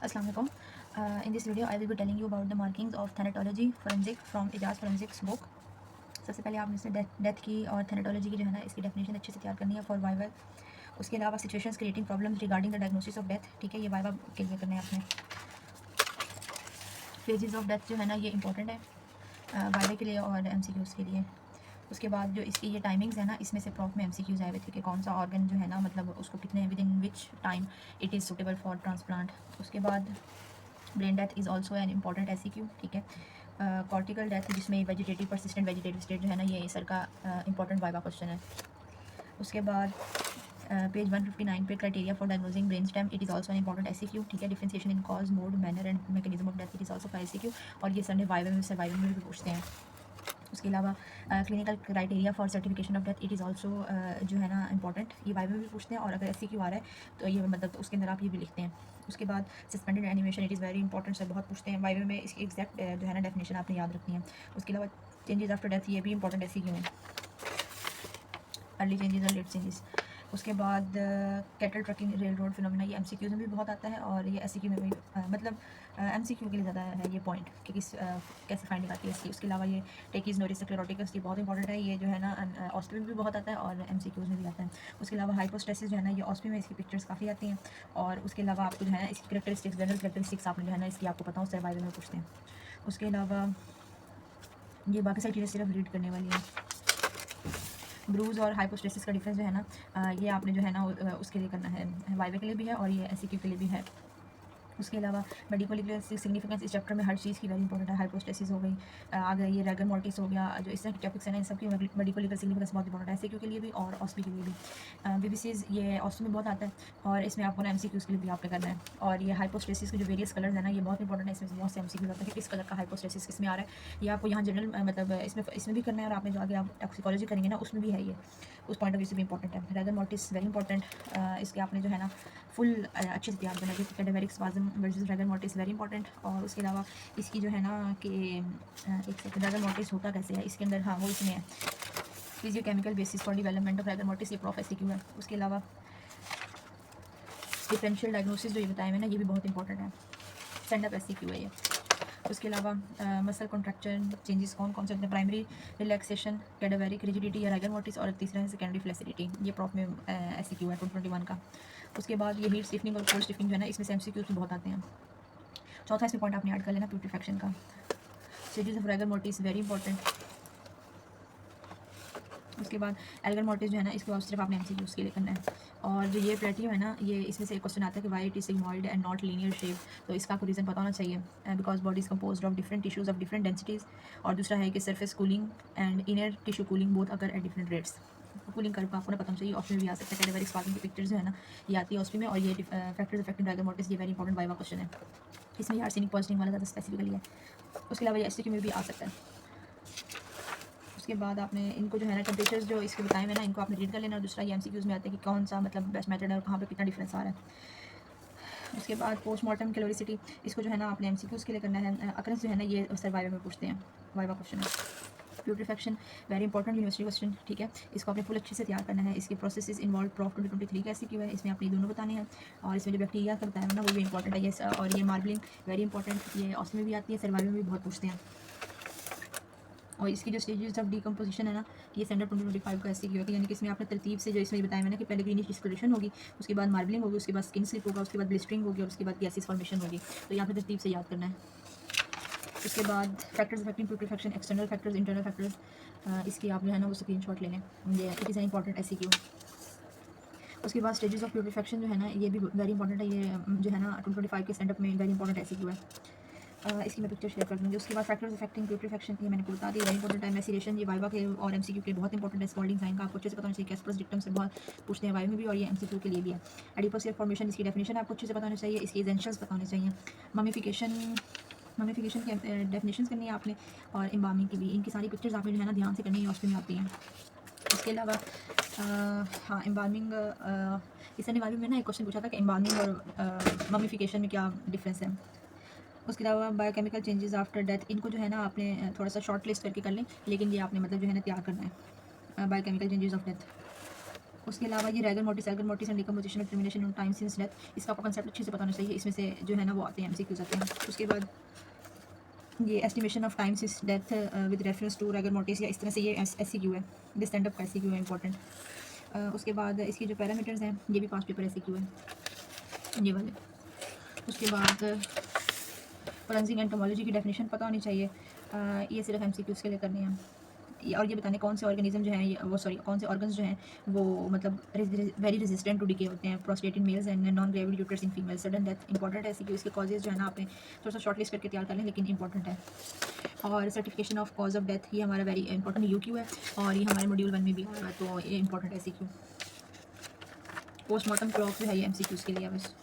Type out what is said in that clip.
Assalamu alaikum. In this video I will be telling you about the markings of thanatology forensic from Ijaz Forensics book. सबसे पहले आपने इसमें death की और थैनेटोलॉजी की जो है ना इसकी डेफिनेशन अच्छे से तैयार करनी है फॉर वाइवा। उसके अलावा situations creating problems regarding the diagnosis of death, ठीक है, ये वाइवा के लिए करना है आपने। फेजेस ऑफ डेथ जो है ना ये इंपॉर्टेंट है वाइवा के लिए और एमसीक्यूज़ के लिए। उसके बाद जो इसकी ये टाइमिंग्स है ना इसमें से प्रॉप में एमसीक्यूज़ आए हुए थे कि कौन सा ऑर्गन जो है ना मतलब उसको कितने with in which time it is suitable for transplant. उसके बाद brain death is also an important MCQ, ठीक है। कॉर्टिकल डेथ जिसमें वेजिटेटिव परसिस्टेंट वेजिटेटिव स्टेट जो है ना ये सर का इंपॉर्टेंट वाइवा क्वेश्चन है। उसके बाद पेज 159 पे criteria for diagnosing brain stem, it is also an important MCQ, ठीक है। Differentiation in cause mode manner and mechanism of death, it is also for MCQ, और ये सर ने वाइवा में सर्वाइवल में भी पूछते हैं। उसके अलावा clinical criteria for certification of death, it is also जो है ना इंपॉर्टेंट, ये वाइवा में भी पूछते हैं, और अगर एससीक्यू आ रहा है तो ये मतलब तो उसके अंदर आप ये भी लिखते हैं। उसके बाद suspended animation, it is very important, sir बहुत पूछते हैं वाइवा में, इसकी एग्जैक्ट जो है ना डेफिनेशन आपने याद रखनी है। उसके अलावा चेंजेस आफ्टर डेथ, ये भी इंपॉर्टेंट एससीक्यू है, अर्ली चेंजेस और लेट चेंजेस। उसके बाद cattle trucking rail road phenomena, ये एमसीक्यूज में भी बहुत आता है और ये एससीक्यू में भी मतलब एमसीक्यू के लिए ज़्यादा है ये पॉइंट कि कैसे फाइंडिंग आती है इसकी। उसके अलावा ये टेकीज नोरिस स्क्लेरोटिकस, ये बहुत इंपॉर्टेंट है, ये जो है ना ऑस्पी में भी बहुत आता है और एमसीक्यूज में भी आता है। उसके अलावा हाइपोस्टेसिस जो है ना ये ऑस्पी में इसकी पिक्चर्स काफ़ी आती हैं, और उसके अलावा आपको जो है ना इसकी करेक्टरिस्टिक्स जनरल करेक्टरिस्टिक्स आपने जो है ना इसकी आपको पता हो सर्वाइवल में पूछते हैं। उसके अलावा ये बाकी सारी चीज़ें सिर्फ रीड करने वाली हैं। ब्रूज और हाइपोस्टेसिस का डिफरेंस जो है ना ये आपने जो है ना उसके लिए करना है, वाइवा के लिए भी है और ये एससीक्यू के लिए भी है। उसके अलावा मेडिको सिग्निफिकेंस इस चैप्टर में हर चीज़ की वेरी इंपॉर्टेंट है। हाइपोस्टेसिस हो गई, आ गई ये रेगर मोर्टिस हो गया, जो इस तरह के टॉपिक्स हैं ना इन सबकी मेडिको सिग्निफिकेंस बहुत इंपॉर्टेंट है एससीक्यू के लिए भी और ऑस्पी के लिए भी। बीबीसीज ये ऑस्पी में बहुत आता है और इसमें आपको ना एमसीक्यूज़ के लिए भी आपने करना है। और ये हाइपोस्टेसिस के जो वेरियस कलर्स हैं ना ये बहुत इंपॉर्टेंट है, इसमें बहुत से एमसीक्यूज़ आता है कि किस कलर का हाइपोस्टेसिस किस में आ रहा है, ये आपको यहाँ जनरल मतलब इसमें भी करना है, और आपने जो आगे आप टॉक्सिकोलॉजी करेंगे ना उसमें भी है, ये उस पॉइंट ऑफ व्यू से भी इंपॉर्टेंट है। रेगर मोर्टिस वेरी इंपॉर्टेंट, इसके आपने जो है ना फुल अच्छे से तैयार करना है, cadaveric spasm versus Regar mortis very important. और उसके अलावा इसकी जो है ना कि एक सेकंड, रेगर मोर्टिस होता कैसे है इसके अंदर, हाँ वो इसमें है, physiochemical basis for development of rigor mortis, ये प्रोफेसिक्यू है। उसके अलावा डिफरेंशियल डायग्नोसिस जो ये बताए हुए ना ये भी बहुत इंपॉर्टेंट है, स्टैंड अप एससीक्यू है ये। उसके अलावा मसल कॉन्ट्रैक्शन चेंजेस कौन कौन से होते हैं, प्राइमरी रिलैक्सेशन, कैडावेरिक रिजिडिटी या रेगर मोर्टिस, और तीसरा है सेकेंडरी फ्लेसिडिटी, ये प्रॉप में एससीक्यू है 2021 का। उसके बाद ये हीट स्टिफनिंग और कोल्ड स्टिफनिंग जो है ना इसमें से एमसीक्यूज भी बहुत आते हैं। चौथा इसमें पॉइंट आपने ऐड कर लेना प्यूट्रीफैक्शन का। Stages of rigor mortis very important. उसके बाद एल्गर मोर्टिस जो है ना इसके बाद सिर्फ आपने एमसीक्यूज़ के लिए करना है। और जो ये प्लेटियम है ना ये इसमें से एक क्वेश्चन आता है कि why it is sigmoid and not linear shape, तो इसका आपको रीज़न पता होना चाहिए, because body is composed of different tissues of different densities. और दूसरा है कि surface cooling and inner tissue cooling both occur at different rates. Cooling curve का आपको ना पता होना चाहिए, ऑप्शन भी आ सकता है, कैडेवरिक स्पाज्म की पिक्चर्स जो है ना ये आती है ऑस्पी में, और ये फैक्टर्स अफेक्टिंग रेगर मोर्टिस, ये वेरी इंपॉर्टेंट वाइवा क्वेश्चन है, इसमें आर्सेनिक पॉइजनिंग वाला ज़्यादा स्पेसिफिकली है। उसके अलावा ये एससीक्यू में भी आ सकता है। उसके बाद आपने इनको जो है ना टेम्परेचर्स जो इसके बताए हैं ना इनको आपने रीड कर लेना, और दूसरा ये एमसीक्यूज़ में आता है कि कौन सा मतलब बेस्ट मेथड है और कहाँ पे कितना डिफरेंस आ रहा है। उसके बाद पोस्टमार्टम कैलोरिसिटी, इसको जो है ना आपने एमसीक्यूज़ के लिए करना है, अकरेंस जो है ना ये सर्वाइवल में पूछते हैं, वाइवा क्वेश्चन है। प्यूट्रीफैक्शन वेरी इंपॉर्टेंट यूनिवर्सिटी क्वेश्चन, ठीक है, इसको आपने फुल अच्छे से तैयार करना है। इसके प्रोसेस इन्वॉल्व प्रॉफ 2023 का एससीक्यू है, इसमें आपने दोनों बताने हैं, और इसमें जो बैक्टीरिया का बताया है ना वो भी इंपॉर्टेंट है ये, और ये मार्बलिंग वेरी इंपॉर्टेंट, ये ऑस्मी में भी आती है, सर्वाइवल में भी बहुत पूछते हैं। और इसकी जो स्टेजेस ऑफ डिकम्पोजिशन है ना ये स्टैंडर्ड 2025 का एससीक्यू है, यानी कि इसमें आपने तरतीब से जो इसमें बताया मैंने कि पहले ग्रीनिश डिस्कलोरेशन होगी, उसके बाद मार्बलिंग होगी, उसके बाद स्किन स्लिप होगा, उसके बाद ब्लिस्टरिंग होगी, और उसके बाद गैसेस फॉर्मेशन होगी, तो यहाँ पे तरतीब से याद करना है। उसके बाद factors affecting putrefaction, external factors internal factors, इसकी आप जो है ना वो स्क्रीनशॉट ले लें, ये it is an important SCQ. उसके बाद स्टेजेस ऑफ प्यूट्रीफैक्शन जो है ना ये भी वेरी इंपॉर्टेंट है, ये जो है ना 2025 के स्टैंडअप में वेरी इंपॉर्टेंट एससीक्यू है, इसकी मैं पिक्चर शेयर कर दूँगी। उसके बाद फैक्टर्स अफेक्टिंग प्यूट्रीफैक्शन, ये मैंने बता दी, वेरी इंपॉर्टेंट है। मैसीरेशन ये वाइवा के और एमसीक्यू के लिए बहुत इंपॉर्टेंट है, स्पॉल्डिंग साइन का आपको अच्छे से पता होना चाहिए, कैस्पर्स डिक्टम से बहुत पूछते हैं वाइवा में भी, और ये एमसीक्यू के लिए भी है। एडिपोसियर फॉर्मेशन, इसकी डेफिनेशन आपको अच्छे से पता होना चाहिए, इसके एजेंशंस पता होने चाहिए। ममिफिकेशन की डेफिनेशन करनी है आपने, और एम्बामिंग की भी, इनकी सारी पिक्चर्स आपने जो है ना ध्यान से करनी है, उसमें आती हैं। उसके अलावा हाँ एम्बार्मिंग, इस एम्बार्मिंग में ना एक क्वेश्चन पूछा था कि एम्बार्मिंग और ममिफिकेशन में क्या डिफरेंस है। उसके अलावा बायोकेमिकल चेंजेस आफ्टर डेथ, इनको जो है ना आपने थोड़ा सा शॉर्ट लिस्ट करके कर लें, लेकिन ये आपने मतलब जो है ना तैयार करना है, बायोकेमिकल चेंजेस ऑफ डेथ। उसके अलावा ये Raigar mortise Elgar mortise and decomposition of termination of time since death, इसका आपको कंसेप्ट अच्छे से पता होना चाहिए। इसमें से जो है ना वो आते हैं एमसीक्यूज आते हैं। उसके बाद ये estimation of time since death with reference to rigor mortis, या इस तरह से ये एससीक्यू है, ये स्टैंड अप का एससीक्यू है इंपॉर्टेंट। उसके बाद इसके जो पैरामीटर्स हैं ये भी पास पेपर एससीक्यू है ये वाले। उसके बाद फोरेंसिक एंटोमोलॉजी की डेफिनेशन पता होनी चाहिए, ये सिर्फ एमसीक्यूज के लिए करनी है। और ये बताने कौन से ऑर्गेनिज्म जो हैं वो कौन से ऑर्गन्स जो हैं वो मतलब वेरी रेजिस्टेंट टू डिके होते हैं, prostate in males and non gravid uterus in female. Sudden death important है, इसके कॉजेज जो है ना आपने थोड़ा सा शॉर्ट लिस्ट करके तैयार कर लें, लेकिन इंपॉर्टेंट है। और certification of cause of death, ये हमारा वेरी इंपॉर्टेंट यूक्यू है, और ये हमारे मॉड्यूल 1 में भी आया, तो ये इंपॉर्टेंट है सीक्यू। पोस्टमार्टम क्लॉक जो है ये एमसीक्यूज के लिए बस।